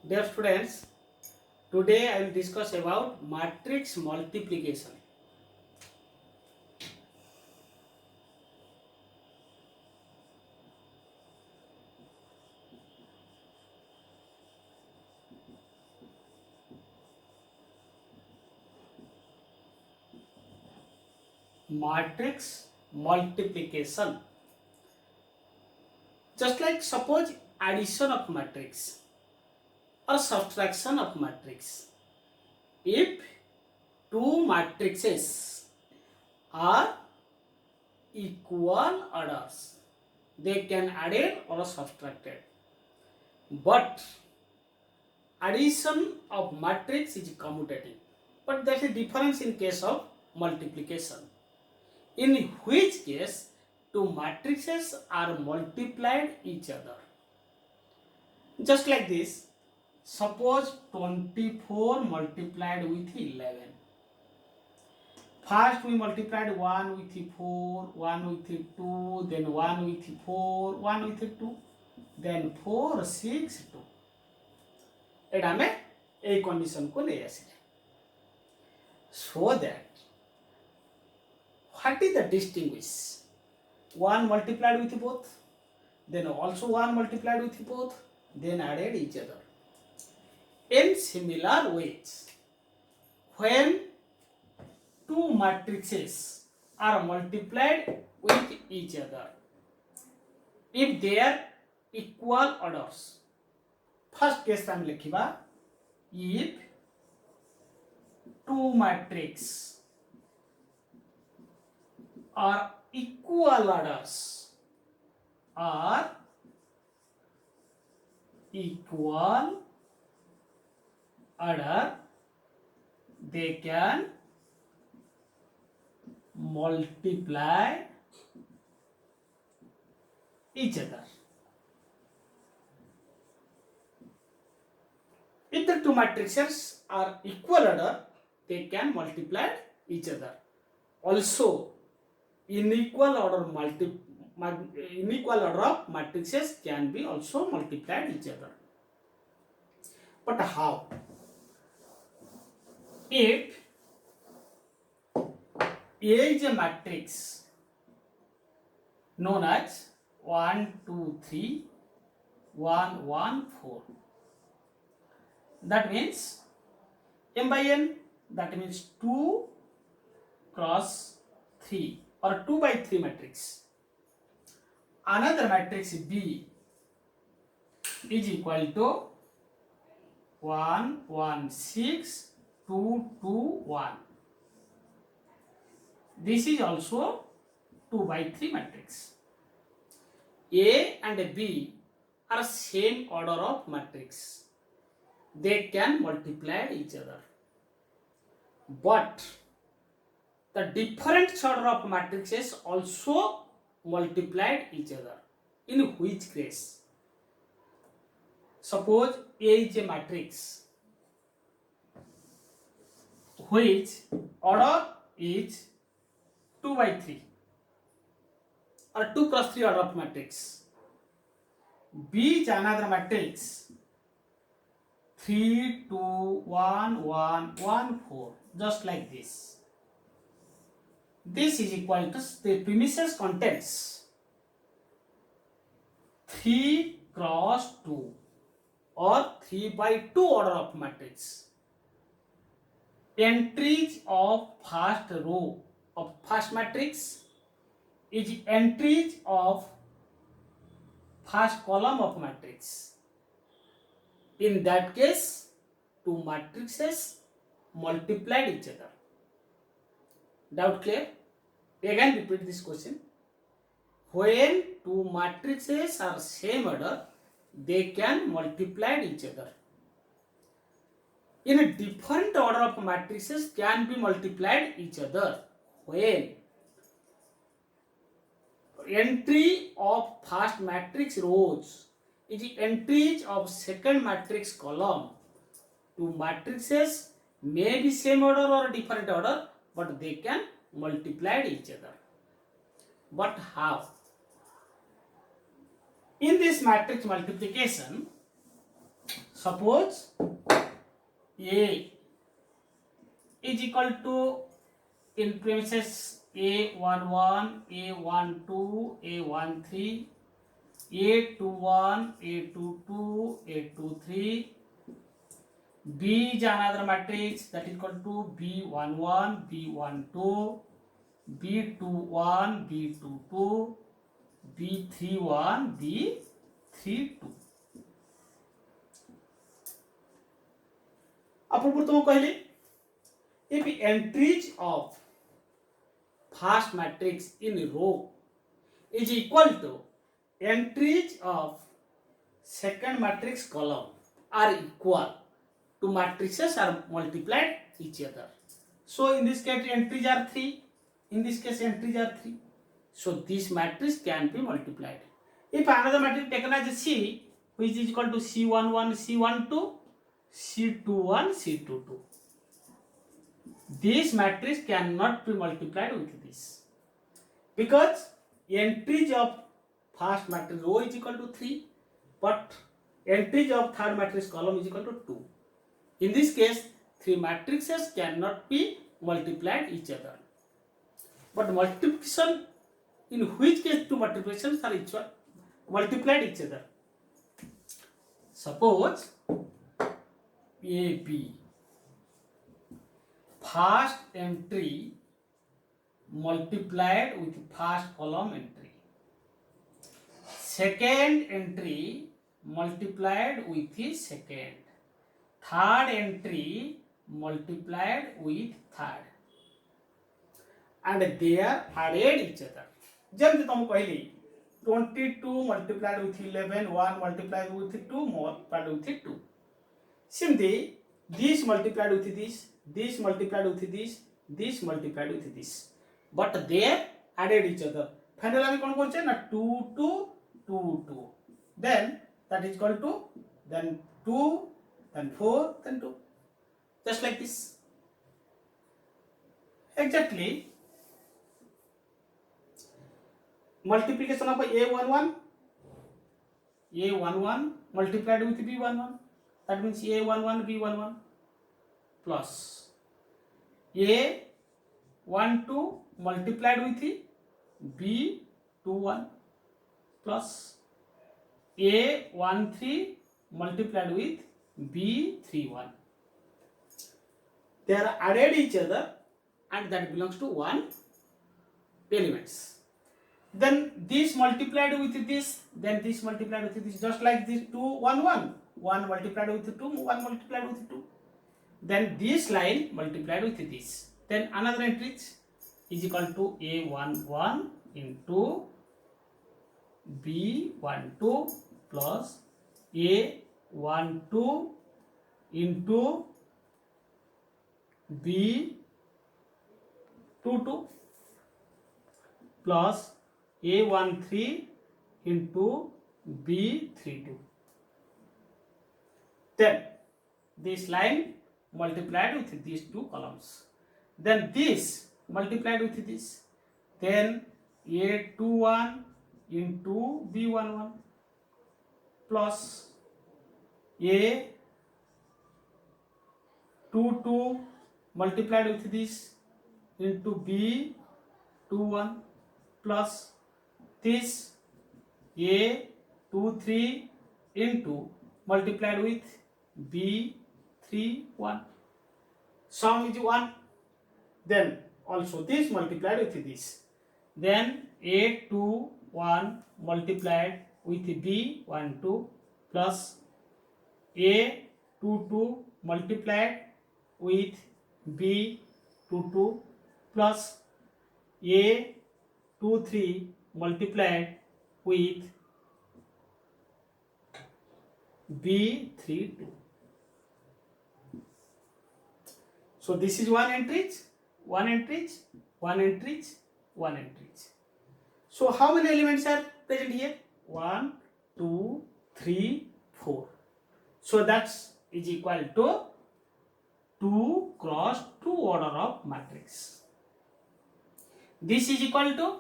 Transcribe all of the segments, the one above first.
Dear students, today I will discuss about matrix multiplication. Matrix multiplication. Just like suppose addition of matrix or subtraction of matrix. If two matrices are equal orders, they can added or subtracted. But addition of matrix is commutative. But there is a difference in case of multiplication, in which case two matrices are multiplied each other. Just like this, suppose 24 multiplied with 11. First we multiplied 1 with 4, 1 with 2, then 1 with 4, 1 with 2, then 4, 6, 2. एटा आमे a condition को ले आसिले. So that what is the distinguish? 1 multiplied with both, then also 1 multiplied with both, then added each other. In similar ways, when two matrices are multiplied with each other, if they are equal orders, first case हम लिखिबा, if two matrix are equal orders, are equal order, they can multiply each other. If the two matrices are equal order, they can multiply each other. Also, unequal order of matrices can be also multiplied each other. But how? If A is a matrix known as 1, 2, 3, 1, 1, 4. That means m by n, that means 2 cross 3 or 2 by 3 matrix. Another matrix B is equal to 1, 1, 6, 2, 2, 1. This is also 2 by 3 matrix. A and B are same order of matrix. They can multiply each other. But the different order of matrices also multiplied each other. In which case? Suppose A is a matrix which order is 2 by 3 or 2 cross 3 order of matrix. B is another matrix 3, 2, 1, 1, 1, 4, just like this. This is equal to the premises contains 3 cross 2 or 3 by 2 order of matrix. Entries of first row of first matrix is entries of first column of matrix. In that case, two matrices multiplied each other. Doubt clear? Again repeat this question. When two matrices are same order, they can multiply each other. In a different order of matrices can be multiplied each other when entry of first matrix rows is entries of second matrix column. Two matrices may be same order or different order, but they can multiply each other. But how? In this matrix multiplication, suppose A is equal to in premises A11, A12, A13, A21, A22, A23. B is another matrix that is equal to B11, B12, B21, B22, B31, B32. ଆପଣ ପ୍ରଥମ କହିଲେ if entries of first matrix in row is equal to entries of second matrix column are equal to matrices are multiplied each other. So in this case entries are 3, in this case entries are 3. So this matrix can be multiplied. If another matrix taken as C, which is equal to C11, C12, C21, C22, this matrix cannot be multiplied with this because entries of first matrix row is equal to 3, but entries of third matrix column is equal to 2. In this case, 3 matrices cannot be multiplied each other. But multiplication, in which case 2 multiplications are multiplied each other? Suppose AB, first entry multiplied with first column entry, second entry multiplied with the second, third entry multiplied with third, and they are added each other. जब तुम कहली 22 multiplied with 11, 1 multiplied with 2, multiplied with 2. Simply this multiplied with this multiplied with this multiplied with this, but they added each other. Finally we कौन करछे ना 2 2 2 2, then that is equal to then 2 then 4 then 2, just like this. Exactly multiplication of A11 multiplied with B11, that means A11 B11 plus A12 multiplied with B21 plus A13 multiplied with B31. They are added each other and that belongs to one elements. Then this multiplied with this, then this multiplied with this, just like this 2 1 1, 1 multiplied with 2, 1 multiplied with 2. Then this line multiplied with this, then another entry is equal to A11 into B12 plus A12 into B22 plus A13 into B32. Then this line multiplied with these two columns, then this multiplied with this, then A21 into B11 plus A22 multiplied with this into B21 plus this A23 into multiplied with B31. Sum is 1. Then also this multiplied with this. Then A21 multiplied with B12 plus A22 multiplied with B22 plus A23 multiplied with B32. So this is one entry. So how many elements are present here? 1 2 3 4. So that's is equal to 2 cross 2 order of matrix. This is equal to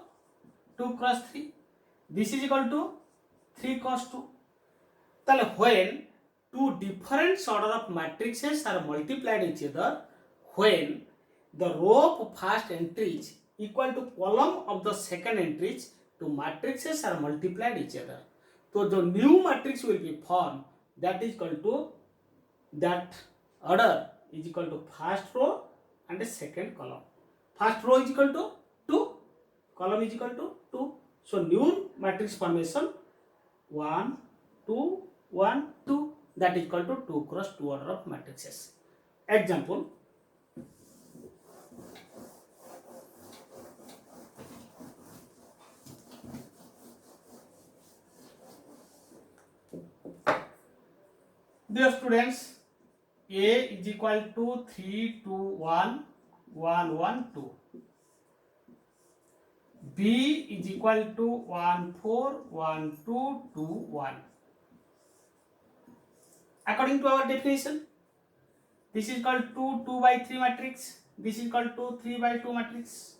2 cross 3. This is equal to 3 cross 2. Then when two different order of matrices are multiplied each other when the row of first entries equal to column of the second entries to matrices are multiplied each other. So the new matrix will be formed, that is equal to that order is equal to first row and the second column. First row is equal to 2, column is equal to 2. So new matrix formation 1, 2, 1, 2, that is equal to 2 cross 2 order of matrices. Example, dear students, A is equal to 3, 2, 1, 1, 1, 2. B is equal to 1, 4, 1, 2, 2, 1. According to our definition, this is called 2, 2 by 3 matrix. This is called 2, 3 by 2 matrix.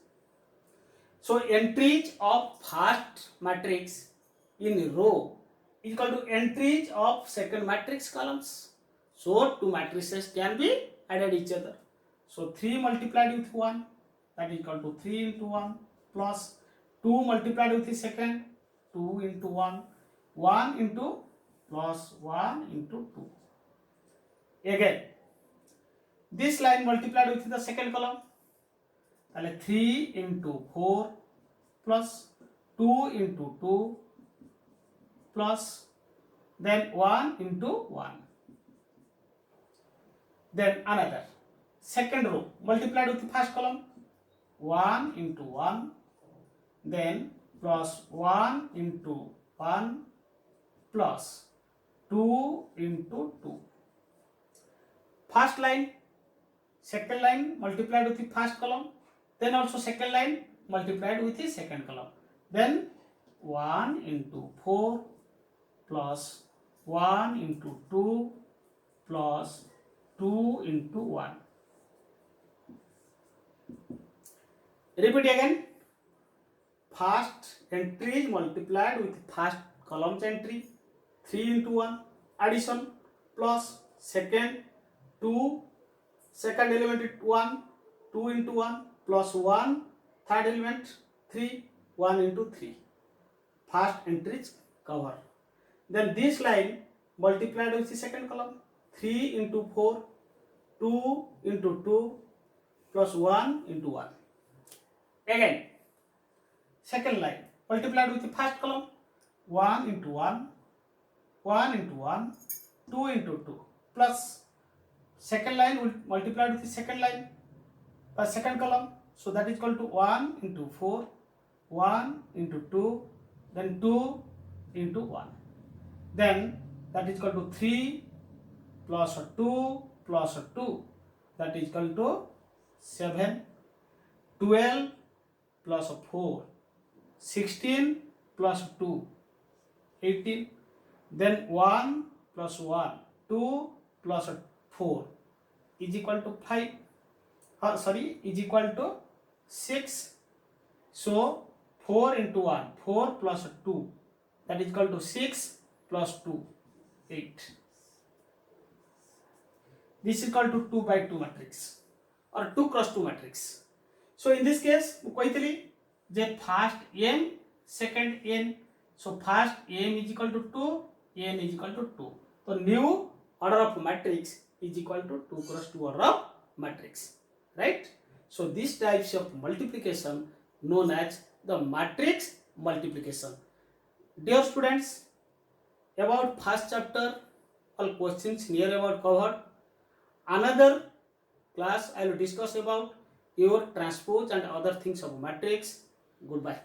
So entries of first matrix in row is equal to entries of second matrix columns. So two matrices can be added each other. So 3 multiplied with 1, that is equal to 3 into 1 plus 2 multiplied with the second, 2 into 1, 1 into plus 1 into 2. Again, this line multiplied with the second column, 3 into 4 plus 2 into 2 plus then 1 into 1. Then another second row multiplied with the first column, 1 into 1, then plus 1 into 1 plus 2 into 2. First line, second line multiplied with the first column, then also second line multiplied with the second column, then 1 into 4 plus 1 into 2 plus 2 into 1. Repeat again. First entry is multiplied with first column's entry, 3 into 1 addition plus second 2, second element is 1, 2 into 1 plus 1, third element 3, 1 into 3. First entry is cover. Then this line multiplied with the second column, 3 into 4, 2 into 2 plus 1 into 1. Again, second line multiplied with the first column, 1 into 1, 1 into 1, 2 into 2 plus second line will multiplied with the second line by second column, so that is equal to 1 into 4, 1 into 2, then 2 into 1. Then that is equal to 3 plus 2 plus 2, that is equal to 7, 12 plus 4, 16 plus 2, 18, then 1 plus 1, 2 plus 4 is equal to 5, is equal to 6. So 4 into 1, 4 plus 2, that is equal to 6 plus 2, 8. This is equal to 2 by 2 matrix or 2 cross 2 matrix. So in this case, ମୁଁ କହିଥିଲି ଯେ first m, second n. So first m is equal to 2, n is equal to 2. So new order of matrix is equal to 2 cross 2 order of matrix, right? So these types of multiplication known as the matrix multiplication. Dear students, about first chapter all questions near about covered. Another class I will discuss about your transpose and other things of matrix. Goodbye.